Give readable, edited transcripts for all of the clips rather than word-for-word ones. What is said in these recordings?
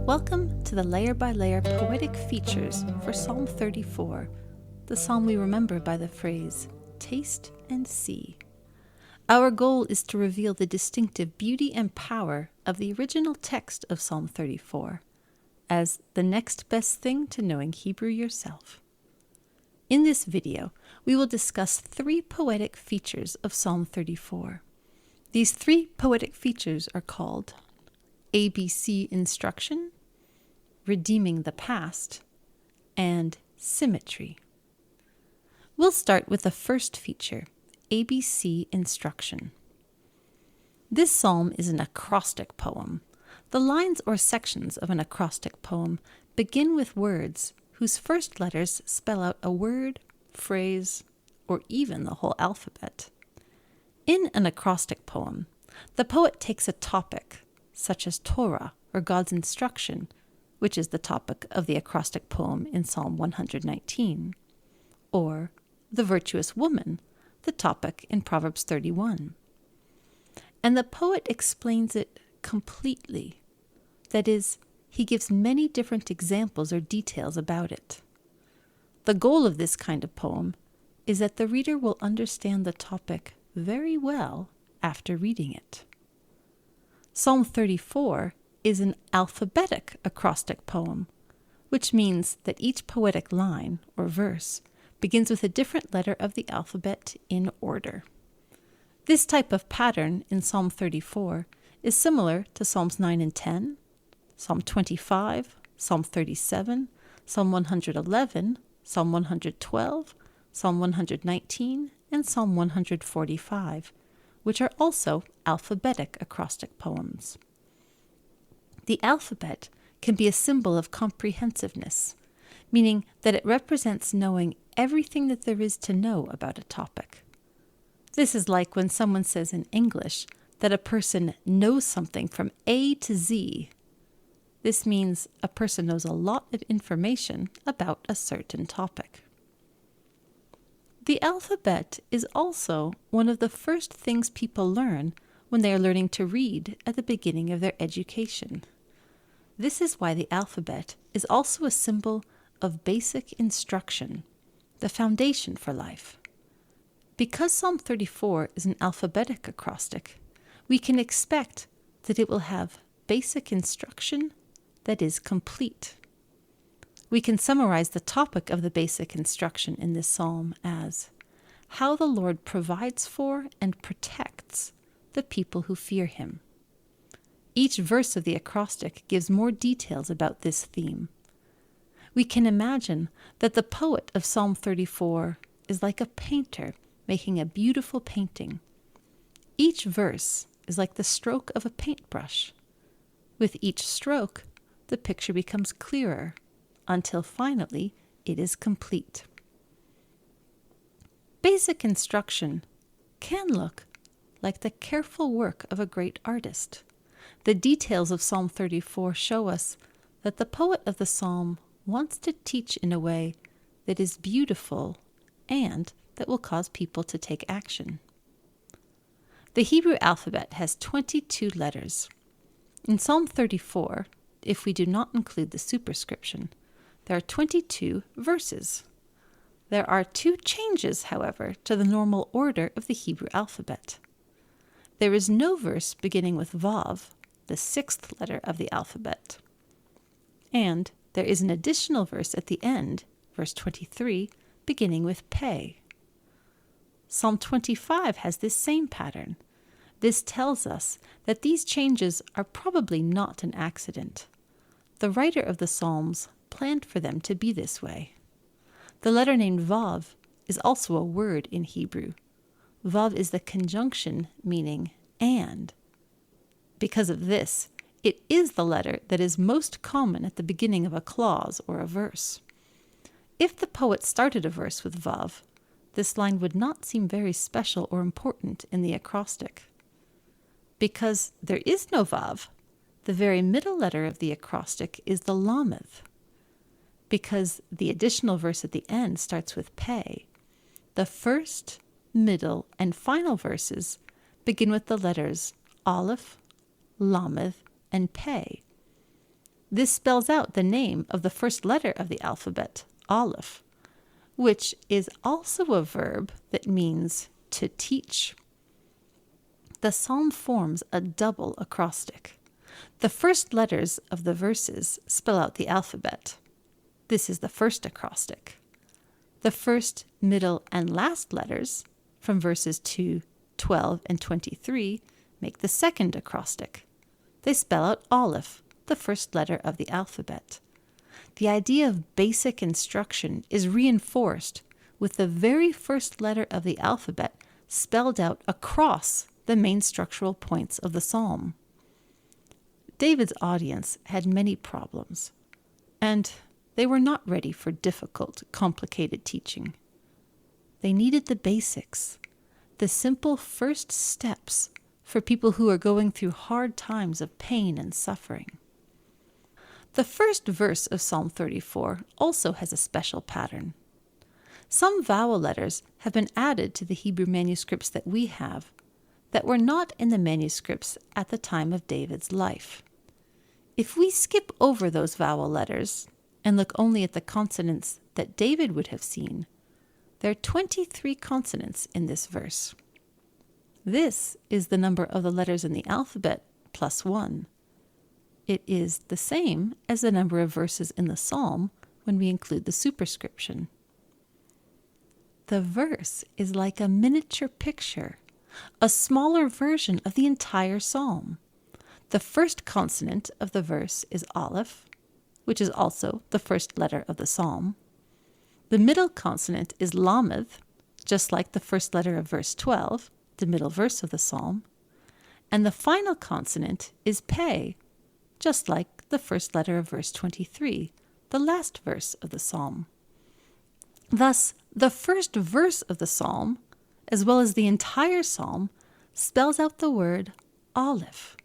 Welcome to the Layer by Layer Poetic Features for Psalm 34, the psalm we remember by the phrase, taste and see. Our goal is to reveal the distinctive beauty and power of the original text of Psalm 34 as the next best thing to knowing Hebrew yourself. In this video, we will discuss 3 poetic features of Psalm 34. These 3 poetic features are called ABC instruction, redeeming the past, and symmetry. We'll start with the first feature, ABC instruction. This psalm is an acrostic poem. The lines or sections of an acrostic poem begin with words whose first letters spell out a word, phrase, or even the whole alphabet. In an acrostic poem, the poet takes a topic, such as Torah or God's instruction, which is the topic of the acrostic poem in Psalm 119, or the virtuous woman, the topic in Proverbs 31. And the poet explains it completely. That is, he gives many different examples or details about it. The goal of this kind of poem is that the reader will understand the topic very well after reading it. Psalm 34 is an alphabetic acrostic poem, which means that each poetic line or verse begins with a different letter of the alphabet in order. This type of pattern in Psalm 34 is similar to Psalms 9 and 10, Psalm 25, Psalm 37, Psalm 111, Psalm 112, Psalm 119, and Psalm 145, which are also alphabetic acrostic poems. The alphabet can be a symbol of comprehensiveness, meaning that it represents knowing everything that there is to know about a topic. This is like when someone says in English that a person knows something from A to Z. This means a person knows a lot of information about a certain topic. The alphabet is also one of the first things people learn when they are learning to read at the beginning of their education. This is why the alphabet is also a symbol of basic instruction, the foundation for life. Because Psalm 34 is an alphabetic acrostic, we can expect that it will have basic instruction that is complete. We can summarize the topic of the basic instruction in this psalm as how the Lord provides for and protects the people who fear him. Each verse of the acrostic gives more details about this theme. We can imagine that the poet of Psalm 34 is like a painter making a beautiful painting. Each verse is like the stroke of a paintbrush. With each stroke, the picture becomes clearer until finally it is complete. Basic instruction can look like the careful work of a great artist. The details of Psalm 34 show us that the poet of the psalm wants to teach in a way that is beautiful and that will cause people to take action. The Hebrew alphabet has 22 letters. In Psalm 34, if we do not include the superscription, there are 22 verses. There are 2 changes, however, to the normal order of the Hebrew alphabet. There is no verse beginning with Vav, the 6th letter of the alphabet. And there is an additional verse at the end, verse 23, beginning with Pe. Psalm 25 has this same pattern. This tells us that these changes are probably not an accident. The writer of the Psalms planned for them to be this way. The letter named Vav is also a word in Hebrew. Vav is the conjunction meaning and. Because of this, it is the letter that is most common at the beginning of a clause or a verse. If the poet started a verse with Vav, this line would not seem very special or important in the acrostic. Because there is no Vav, the very middle letter of the acrostic is the Lamed. Because the additional verse at the end starts with Pe, the first, middle, and final verses begin with the letters Aleph, Lamed, and Pe. This spells out the name of the first letter of the alphabet, Aleph, which is also a verb that means to teach. The psalm forms a double acrostic. The first letters of the verses spell out the alphabet. This is the first acrostic. The first, middle, and last letters, from verses 2, 12, and 23, make the second acrostic. They spell out Aleph, the first letter of the alphabet. The idea of basic instruction is reinforced with the very first letter of the alphabet spelled out across the main structural points of the psalm. David's audience had many problems, and they were not ready for difficult, complicated teaching. They needed the basics, the simple first steps for people who are going through hard times of pain and suffering. The first verse of Psalm 34 also has a special pattern. Some vowel letters have been added to the Hebrew manuscripts that we have that were not in the manuscripts at the time of David's life. If we skip over those vowel letters and look only at the consonants that David would have seen, there are 23 consonants in this verse. This is the number of the letters in the alphabet plus 1. It is the same as the number of verses in the psalm when we include the superscription. The verse is like a miniature picture, a smaller version of the entire psalm. The first consonant of the verse is Aleph, which is also the first letter of the psalm. The middle consonant is Lamed, just like the first letter of verse 12, the middle verse of the psalm. And the final consonant is Pe, just like the first letter of verse 23, the last verse of the psalm. Thus, the first verse of the psalm, as well as the entire psalm, spells out the word Aleph,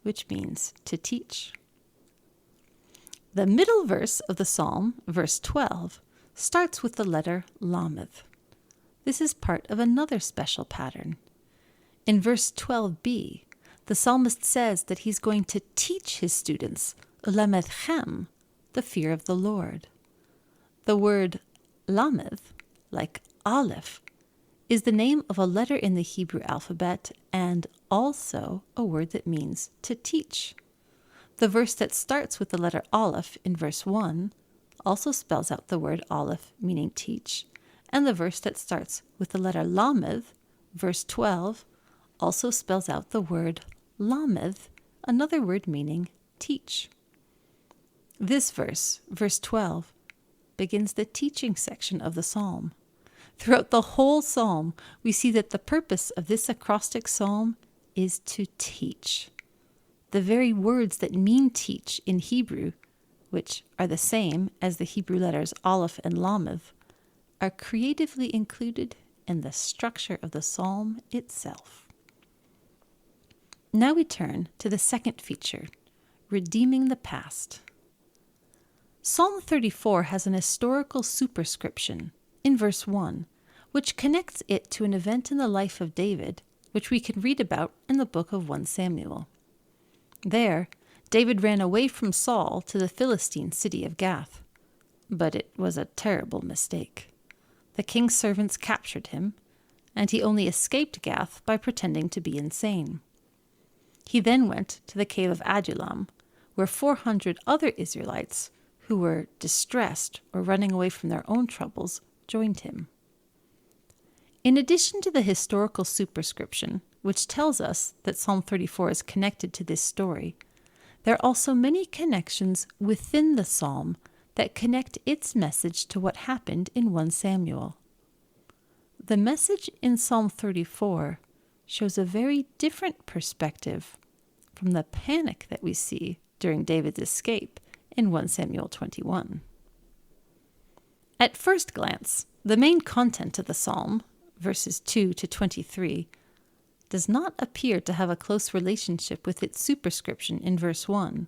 which means to teach. The middle verse of the psalm, verse 12, starts with the letter Lamed. This is part of another special pattern. In verse 12b, the psalmist says that he's going to teach his students, Ulamedchem, the fear of the Lord. The word Lamed, like Aleph, is the name of a letter in the Hebrew alphabet and also a word that means to teach. The verse that starts with the letter Aleph in verse 1 also spells out the word Aleph, meaning teach, and the verse that starts with the letter Lamed, verse 12, also spells out the word Lamed, another word meaning teach. This verse, verse 12, begins the teaching section of the psalm. Throughout the whole psalm, we see that the purpose of this acrostic psalm is to teach. The very words that mean teach in Hebrew, which are the same as the Hebrew letters Aleph and Lamed, are creatively included in the structure of the psalm itself. Now we turn to the second feature, redeeming the past. Psalm 34 has an historical superscription in verse 1, which connects it to an event in the life of David, which we can read about in the book of 1 Samuel. There, David ran away from Saul to the Philistine city of Gath, but it was a terrible mistake. The king's servants captured him, and he only escaped Gath by pretending to be insane. He then went to the cave of Adullam, where 400 other Israelites who were distressed or running away from their own troubles joined him. In addition to the historical superscription, which tells us that Psalm 34 is connected to this story, there are also many connections within the psalm that connect its message to what happened in 1 Samuel. The message in Psalm 34 shows a very different perspective from the panic that we see during David's escape in 1 Samuel 21. At first glance, the main content of the psalm, verses 2 to 23, does not appear to have a close relationship with its superscription in verse 1,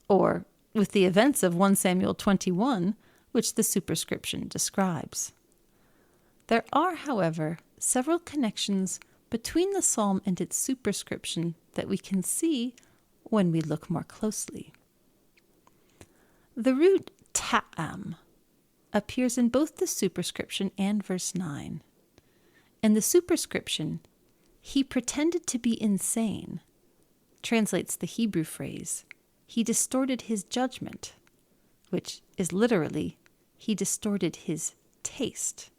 or with the events of 1 Samuel 21, which the superscription describes. There are, however, several connections between the psalm and its superscription that we can see when we look more closely. The root ta'am appears in both the superscription and verse 9. In the superscription, he pretended to be insane, translates the Hebrew phrase, he distorted his judgment, which is literally, he distorted his taste.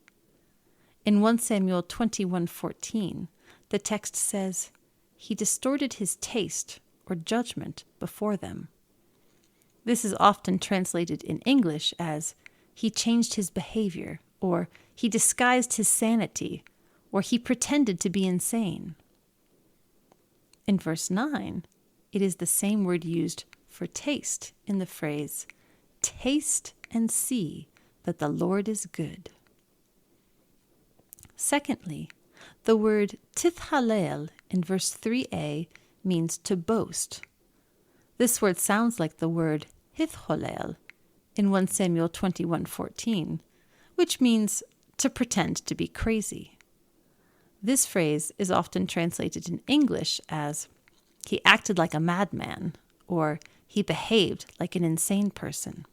In 1 Samuel 21:14, the text says, he distorted his taste or judgment before them. This is often translated in English as, he changed his behavior, or he disguised his sanity, or he pretended to be insane. In verse 9, it is the same word used for taste in the phrase, taste and see that the Lord is good. Secondly, the word tithalel in verse 3a means to boast. This word sounds like the word hitholel in 1 Samuel 21:14, which means to pretend to be crazy. This phrase is often translated in English as, he acted like a madman, or he behaved like an insane person.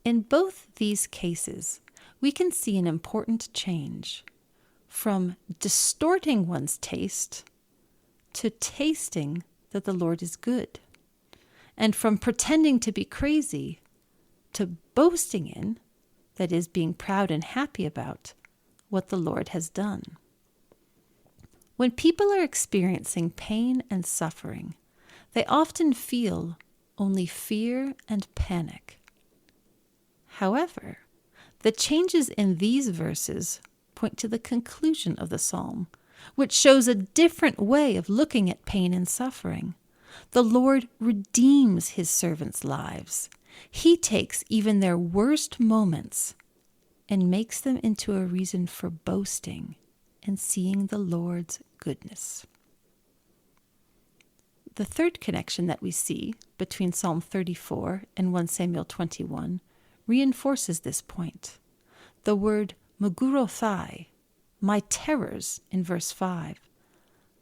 In both these cases, we can see an important change from distorting one's taste to tasting that the Lord is good, and from pretending to be crazy to boasting in, that is, being proud and happy about, what the Lord has done. When people are experiencing pain and suffering, they often feel only fear and panic. However, the changes in these verses point to the conclusion of the psalm, which shows a different way of looking at pain and suffering. The Lord redeems his servants' lives. He takes even their worst moments and makes them into a reason for boasting and seeing the Lord's goodness. The third connection that we see between Psalm 34 and 1 Samuel 21 reinforces this point. The word megurothai, my terrors, in verse 5,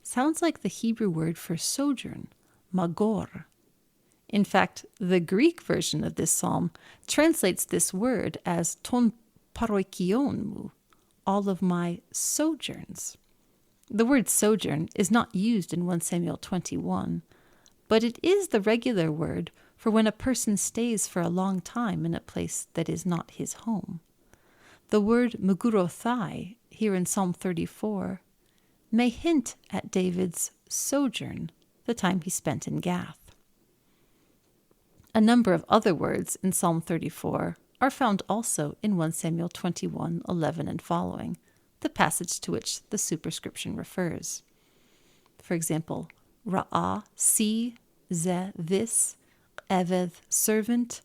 sounds like the Hebrew word for sojourn, magor. In fact, the Greek version of this psalm translates this word as ton paroikionmu, all of my sojourns. The word sojourn is not used in 1 Samuel 21, but it is the regular word for when a person stays for a long time in a place that is not his home. The word megurothai here in Psalm 34 may hint at David's sojourn, the time he spent in Gath. A number of other words in Psalm 34 are found also in 1 Samuel 21:11 and following, the passage to which the superscription refers. For example, ra'ah, see, ze, this, eved, servant,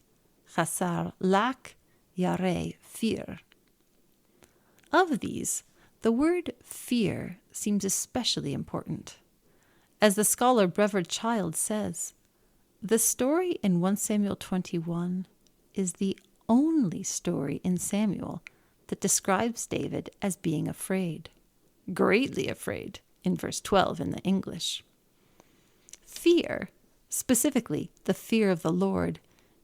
chasar, lack, yareh, fear. Of these, the word fear seems especially important. As the scholar Brevard Child says, the story in 1 Samuel 21 is the only story in Samuel that describes David as being afraid, greatly afraid, in verse 12 in the English. Fear, specifically the fear of the Lord,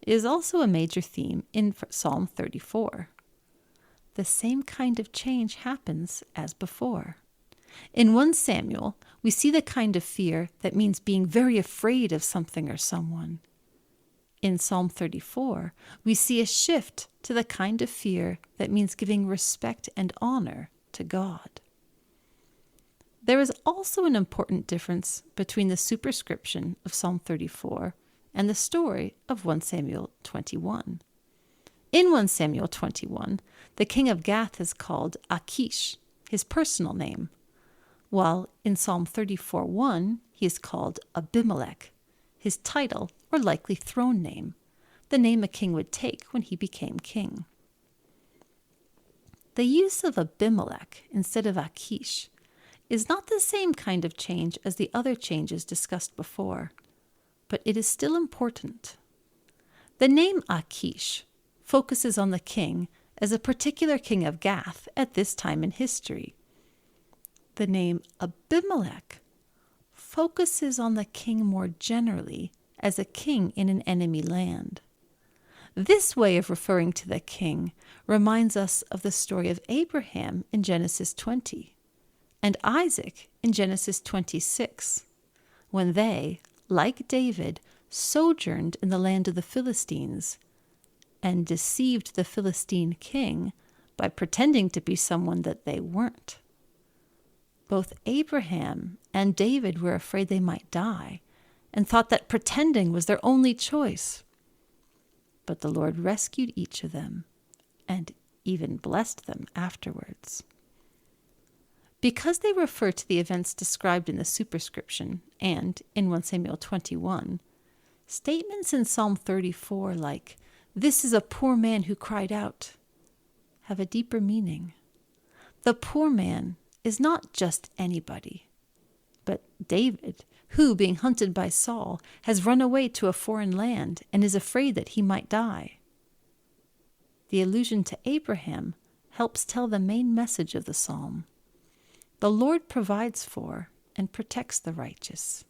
is also a major theme in Psalm 34. The same kind of change happens as before. In 1 Samuel, we see the kind of fear that means being very afraid of something or someone. In Psalm 34, we see a shift to the kind of fear that means giving respect and honor to God. There is also an important difference between the superscription of Psalm 34 and the story of 1 Samuel 21. In 1 Samuel 21, the king of Gath is called Achish, his personal name, while in Psalm 34:1 he is called Abimelech, his title or likely throne name, the name a king would take when he became king. The use of Abimelech instead of Achish is not the same kind of change as the other changes discussed before, but it is still important. The name Achish focuses on the king as a particular king of Gath at this time in history. The name Abimelech focuses on the king more generally as a king in an enemy land. This way of referring to the king reminds us of the story of Abraham in Genesis 20 and Isaac in Genesis 26, when they, like David, sojourned in the land of the Philistines and deceived the Philistine king by pretending to be someone that they weren't. Both Abraham and David were afraid they might die and thought that pretending was their only choice. But the Lord rescued each of them and even blessed them afterwards. Because they refer to the events described in the superscription and in 1 Samuel 21, statements in Psalm 34 like, "This is a poor man who cried out," have a deeper meaning. The poor man is not just anybody, but David, who, being hunted by Saul, has run away to a foreign land and is afraid that he might die. The allusion to Abraham helps tell the main message of the psalm. The Lord provides for and protects the righteous.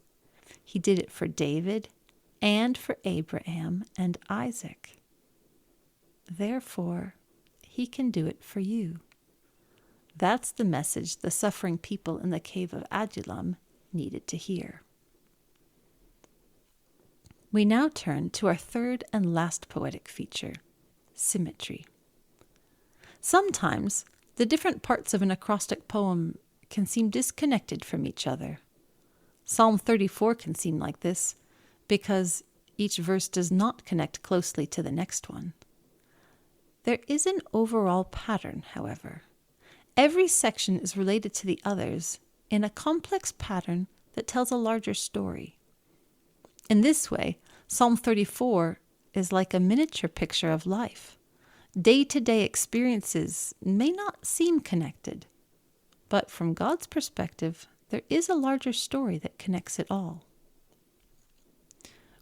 He did it for David and for Abraham and Isaac. Therefore, he can do it for you. That's the message the suffering people in the cave of Adullam needed to hear. We now turn to our third and last poetic feature, symmetry. Sometimes the different parts of an acrostic poem can seem disconnected from each other. Psalm 34 can seem like this because each verse does not connect closely to the next one. There is an overall pattern, however. Every section is related to the others in a complex pattern that tells a larger story. In this way, Psalm 34 is like a miniature picture of life. Day-to-day experiences may not seem connected, but from God's perspective, there is a larger story that connects it all.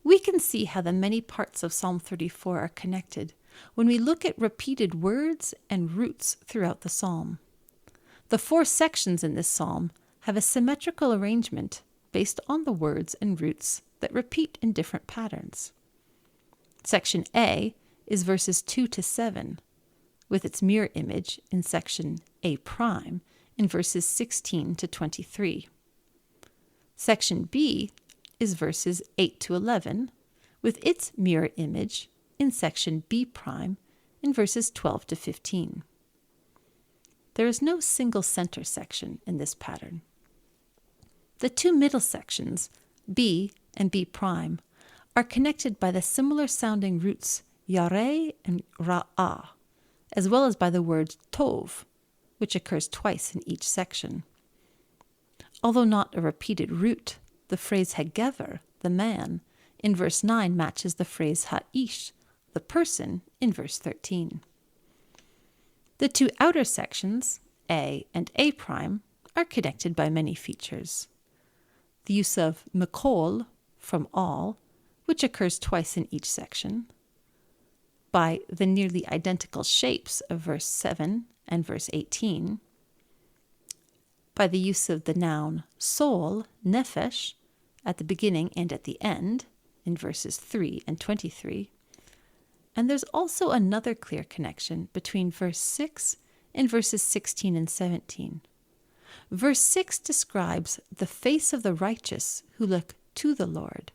We can see how the many parts of Psalm 34 are connected when we look at repeated words and roots throughout the psalm. The 4 sections in this psalm have a symmetrical arrangement based on the words and roots that repeat in different patterns. Section A is verses 2 to 7, with its mirror image in section A' in verses 16 to 23. Section B is verses 8 to 11, with its mirror image in section B' in verses 12 to 15. There is no single center section in this pattern. The 2 middle sections, B and B', are connected by the similar sounding roots yareh and ra'ah, as well as by the word tov, which occurs twice in each section. Although not a repeated root, the phrase hagever, the man, in verse 9 matches the phrase ha'ish, the person, in verse 13. The 2 outer sections, A and A', are connected by many features. The use of mikol, from all, which occurs twice in each section, by the nearly identical shapes of verse 7 and verse 18, by the use of the noun soul, nefesh, at the beginning and at the end, in verses 3 and 23, and there's also another clear connection between verse 6 and verses 16 and 17. Verse 6 describes the face of the righteous who look to the Lord,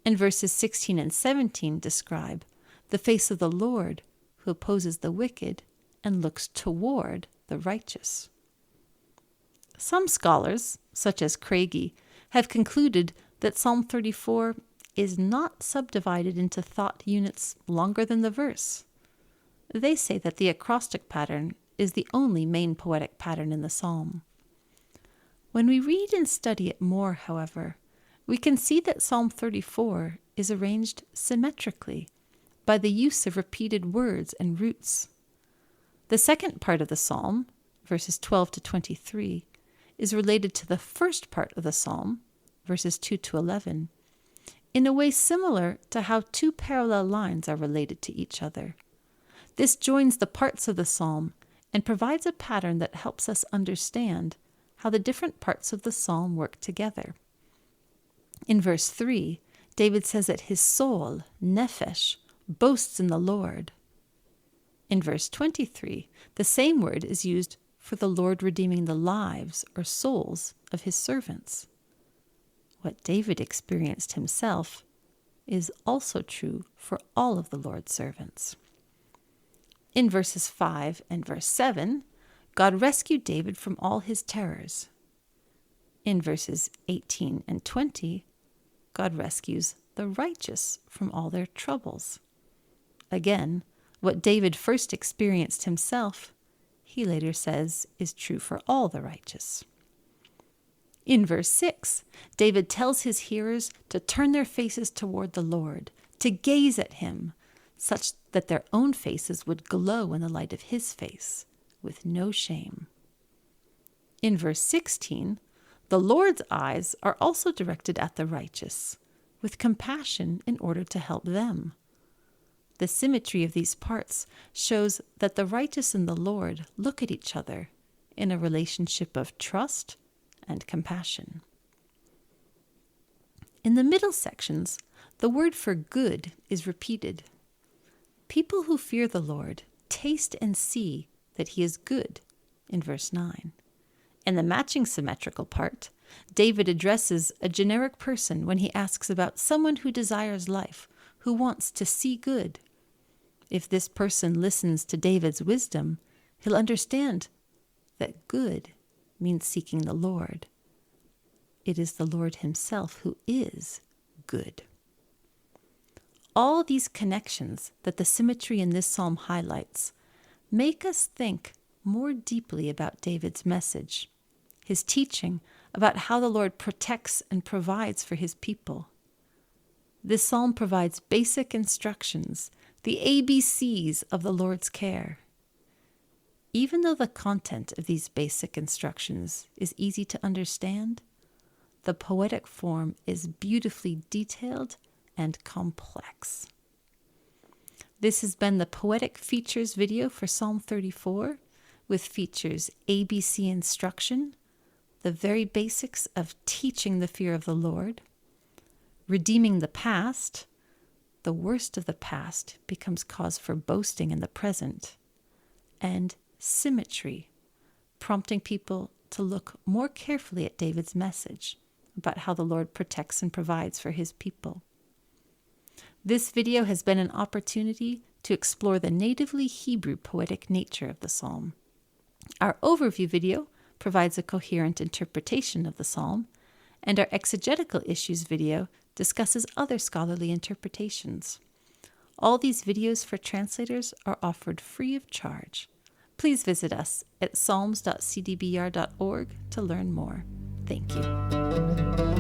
and verses 16 and 17 describe the face of the Lord who opposes the wicked and looks toward the righteous. Some scholars, such as Craigie, have concluded that Psalm 34 is not subdivided into thought units longer than the verse. They say that the acrostic pattern is the only main poetic pattern in the psalm. When we read and study it more, however, we can see that Psalm 34 is arranged symmetrically by the use of repeated words and roots. The second part of the psalm, verses 12 to 23, is related to the first part of the psalm, verses 2 to 11, in a way similar to how 2 parallel lines are related to each other. This joins the parts of the psalm and provides a pattern that helps us understand how the different parts of the psalm work together. In verse 3, David says that his soul, nefesh, boasts in the Lord. In verse 23, the same word is used for the Lord redeeming the lives or souls of his servants. What David experienced himself is also true for all of the Lord's servants. In verses 5 and verse 7, God rescued David from all his terrors. In verses 18 and 20, God rescues the righteous from all their troubles. Again, what David first experienced himself, he later says is true for all the righteous. In verse 6, David tells his hearers to turn their faces toward the Lord, to gaze at him, such that their own faces would glow in the light of his face, with no shame. In verse 16, the Lord's eyes are also directed at the righteous, with compassion in order to help them. The symmetry of these parts shows that the righteous and the Lord look at each other in a relationship of trust and compassion. In the middle sections, the word for good is repeated. People who fear the Lord taste and see that he is good, in verse 9. In the matching symmetrical part, David addresses a generic person when he asks about someone who desires life, who wants to see good. If this person listens to David's wisdom, he'll understand that good means seeking the Lord. It is the Lord himself who is good. All these connections that the symmetry in this psalm highlights make us think more deeply about David's message, his teaching about how the Lord protects and provides for his people. This psalm provides basic instructions, the ABCs of the Lord's care. Even though the content of these basic instructions is easy to understand, the poetic form is beautifully detailed and complex. This has been the Poetic Features video for Psalm 34, with features ABC instruction, the very basics of teaching the fear of the Lord, redeeming the past, the worst of the past becomes cause for boasting in the present, and symmetry, prompting people to look more carefully at David's message about how the Lord protects and provides for his people. This video has been an opportunity to explore the natively Hebrew poetic nature of the psalm. Our overview video provides a coherent interpretation of the psalm, and our exegetical issues video discusses other scholarly interpretations. All these videos for translators are offered free of charge. Please visit us at psalms.cdbr.org to learn more. Thank you.